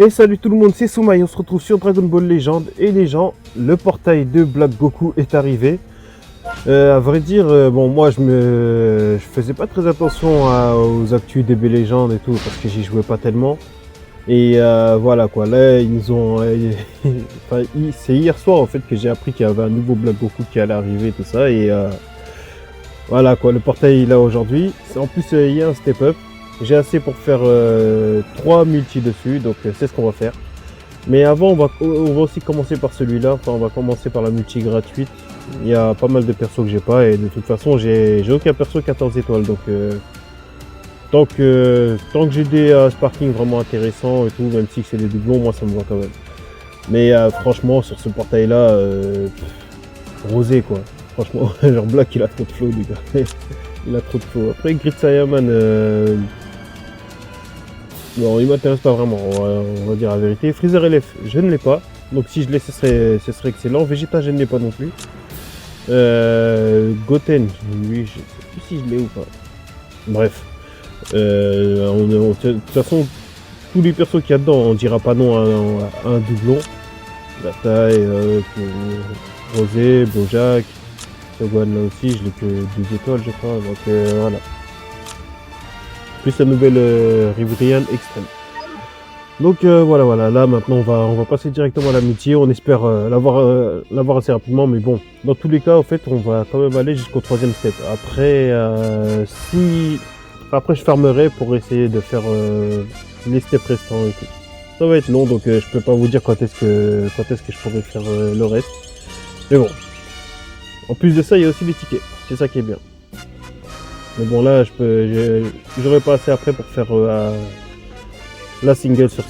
Et salut tout le monde, c'est Soumaï, on se retrouve sur Dragon Ball Legend. Et les gens, le portail de Black Goku est arrivé. À vrai dire, bon moi je faisais pas très attention aux actus DB Legend et tout parce que j'y jouais pas tellement. Et voilà quoi, là ils ont... enfin, c'est hier soir en fait que j'ai appris qu'il y avait un nouveau Black Goku qui allait arriver et tout ça. Et voilà quoi, le portail il est là aujourd'hui. En plus il y a un step up. J'ai assez pour faire 3 multis dessus, donc c'est ce qu'on va faire. Mais avant, on va aussi commencer par celui-là. Enfin, on va commencer par la multi gratuite. Il y a pas mal de persos que j'ai pas, et de toute façon, j'ai aucun perso 14 étoiles. Donc, tant que j'ai des sparking vraiment intéressants et tout, même si c'est des doublons, moi ça me va quand même. Mais franchement, sur ce portail-là, rosé quoi. Franchement, genre Black, il a trop de flow, les gars. Il a trop de flow. Après, Grid Saiyaman. Non, il m'intéresse pas vraiment, on va dire la vérité. Freezer LF, je ne l'ai pas. Donc si je l'ai, ce serait excellent. Vegeta, je ne l'ai pas non plus. Goten, lui, je sais plus si je l'ai ou pas. Bref. De toute façon, tous les persos qu'il y a dedans, on dira pas non à un doublon. La taille, Rosé, Bojack, Shogun là aussi, je l'ai que 2 étoiles je crois. Donc voilà. Plus la nouvelle Ribrian Extreme. Donc voilà, là maintenant on va passer directement à la multi, on espère l'avoir assez rapidement, mais bon, dans tous les cas en fait on va quand même aller jusqu'au 3ème step. Après après je farmerai pour essayer de faire les steps restants et tout. Ça va être long donc je peux pas vous dire quand est-ce que je pourrai faire le reste. Mais bon. En plus de ça il y a aussi les tickets, c'est ça qui est bien. Mais bon là j'aurais pas assez après pour faire la single sur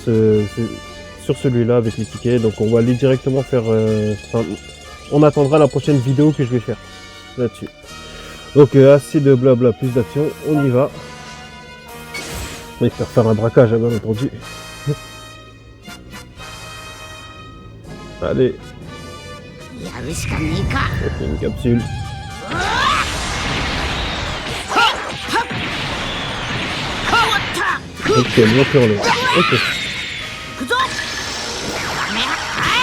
celui-là avec les tickets, donc on va aller directement faire on attendra la prochaine vidéo que je vais faire là-dessus. Donc assez de blabla, plus d'action, on y va. On va faire un braquage bien entendu. Allez. Ok, une capsule. Ok, monter en l'air. Ok.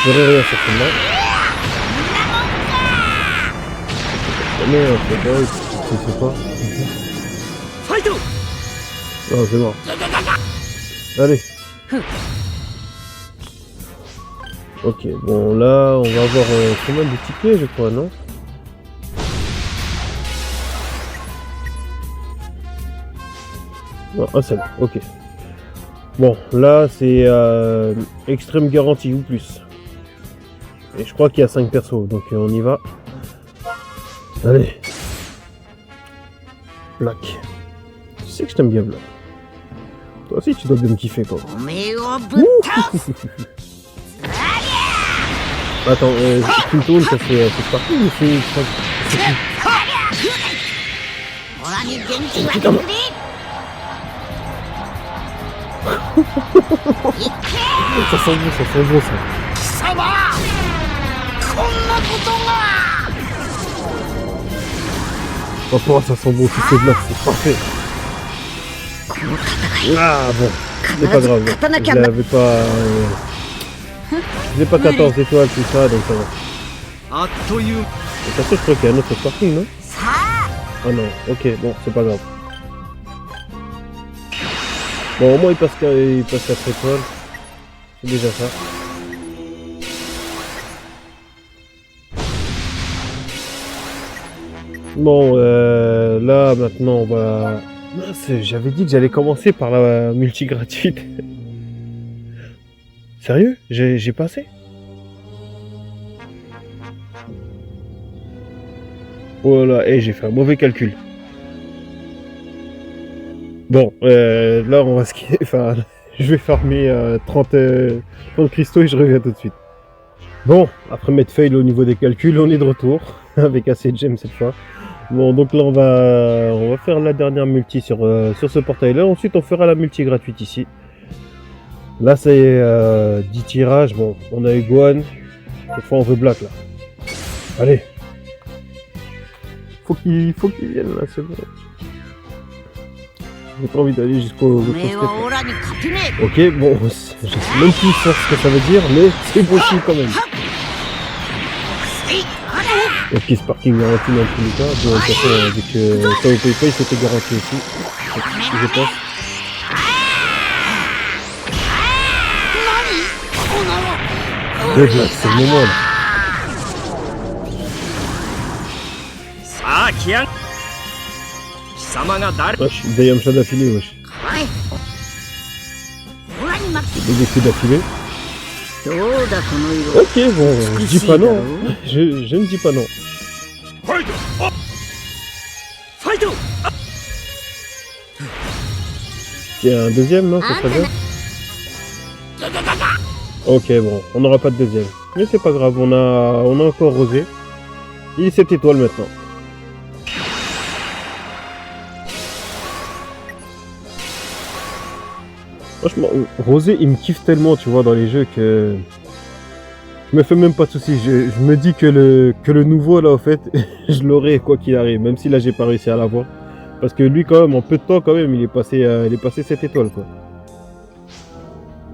Je verrai rien sur celle-là. Mais je sais pas. Oh, c'est mort. Allez. Ok, bon là, on va avoir combien de tickets, je crois, non? Non, un seul, ok. Bon, là c'est extrême garantie ou plus. Et je crois qu'il y a 5 persos, donc on y va. Allez. Black. Tu sais que je t'aime bien, Black. Toi aussi tu dois bien me kiffer, quoi. Attends, Clinton, ça c'est parti ou c'est... Putain, ça sent bon ça. Oh, pour ça sent bon, si c'est Black, c'est parfait. Ah bon, c'est pas grave, je n'ai pas 14 étoiles, tout ça, donc ça va. De toute façon, je crois qu'il y a un autre parking, non? Ah non, ok, bon, c'est pas grave. Bon, au moins il passe 4 étoiles. C'est déjà ça. Bon, là, maintenant, on va... Mince, j'avais dit que j'allais commencer par la multi gratuite. Sérieux? J'ai passé? Voilà, et j'ai fait un mauvais calcul. Bon, là on va skier, enfin, je vais farmer 30 cristaux et je reviens tout de suite. Bon, après m'être fail au niveau des calculs, on est de retour, avec assez de gemmes cette fois. Bon, donc là on va faire la dernière multi sur ce portail-là, ensuite on fera la multi gratuite ici. Là c'est 10 tirages, bon, on a eu Gohan, cette fois on veut Black là. Allez. Faut qu'il vienne là, c'est bon. J'ai pas envie d'aller jusqu'au おめえ step. はオラに勝てねえ Ok, bon, je sais même plus ça, ce que ça veut dire, mais c'est possible quand même. せいあれ Ok, Sparking garanti dans tous les cas. De toute façon, vu que ça au PayPay, c'était garanti aussi. Je pense. 何この Déjà, c'est le moment là. さあ来やん貴様が誰 Wesh, Dayam Shah d'affilée, wesh. はいオラに負け Des coups d'affilée. どうだこの色 Ok, bon, je dis pas non. Hein. Je ne dis pas non. ファイトあファイト Il y a un deuxième, non? Ça serait bien. Ok, bon, on n'aura pas de deuxième. Mais c'est pas grave, on a encore Rosé. Il est 7 étoiles maintenant. Franchement, Rosé, il me kiffe tellement, tu vois, dans les jeux que... Je me fais même pas de soucis. Je me dis que le nouveau, là, en fait, je l'aurai quoi qu'il arrive. Même si là, j'ai pas réussi à l'avoir. Parce que lui, quand même, en peu de temps, quand même, il est passé 7 étoiles, quoi.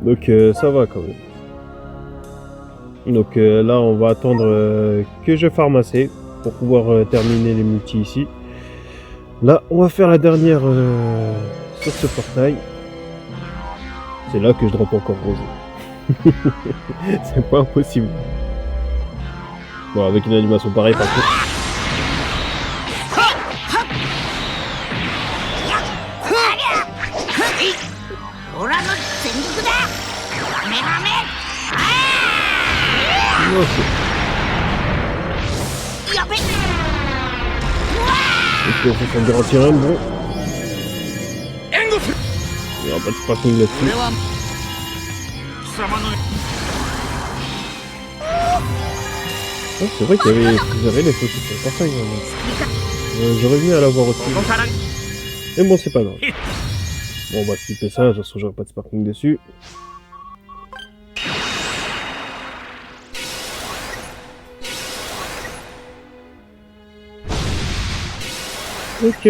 Donc, ça va, quand même. Donc là, on va attendre que je farme assez pour pouvoir terminer les multis ici. Là, on va faire la dernière sur ce portail. C'est là que je drop encore Rosé. C'est pas impossible. Bon, avec une animation pareille, par contre. オラの全力だラメラメ Ok. やべ Ok, on fait s'en garantir un, bon. 援護する Il n'y aura pas de sparking là-dessus. 俺は貴様の Ah, c'est vrai qu'il y avait les saucisses sur le portail. J'aurais venu à l'avoir aussi. ここから Mais bon, c'est pas grave. Bon, on va skipper ça, de toute façon, j'aurai pas de sparking dessus. Ok.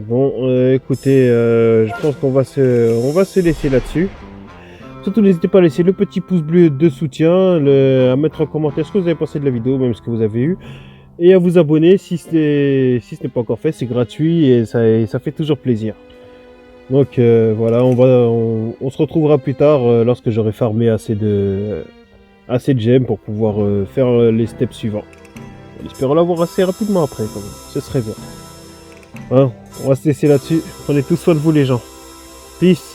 Bon, écoutez, je pense qu'on va se laisser là-dessus. Surtout, n'hésitez pas à laisser le petit pouce bleu de soutien, à mettre en commentaire ce que vous avez pensé de la vidéo, même ce que vous avez eu, et à vous abonner si ce n'est pas encore fait. C'est gratuit et ça fait toujours plaisir. Donc voilà, on se retrouvera plus tard lorsque j'aurai farmé assez de gemmes pour pouvoir faire les steps suivants. Espérons l'avoir assez rapidement après, quand même. Ce serait bien. Hein, on va se laisser là-dessus. Prenez tout soin de vous, les gens. Peace.